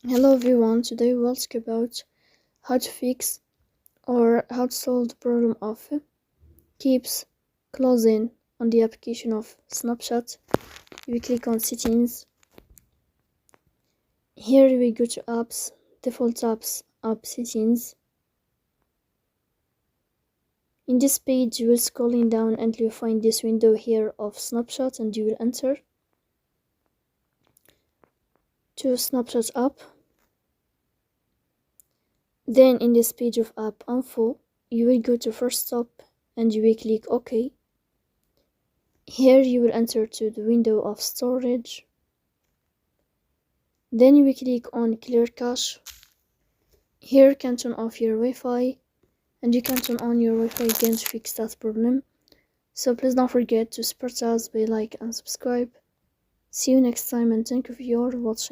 Hello everyone, today we'll talk about how to fix or how to solve the problem of keeps closing on the application of Snapchat. We click on settings. Here we go to apps, default apps, app settings. In this page you will scrolling down until you find this window here of Snapchat and you will enter to Snapchat app. Then in this page of app info, you will go to first stop and you will click OK. Here you will enter to the window of storage. Then you will click on clear cache. Here you can turn off your Wi-Fi and you can turn on your Wi-Fi again to fix that problem. So please don't forget to support us by like and subscribe. See you next time and thank you for your watching.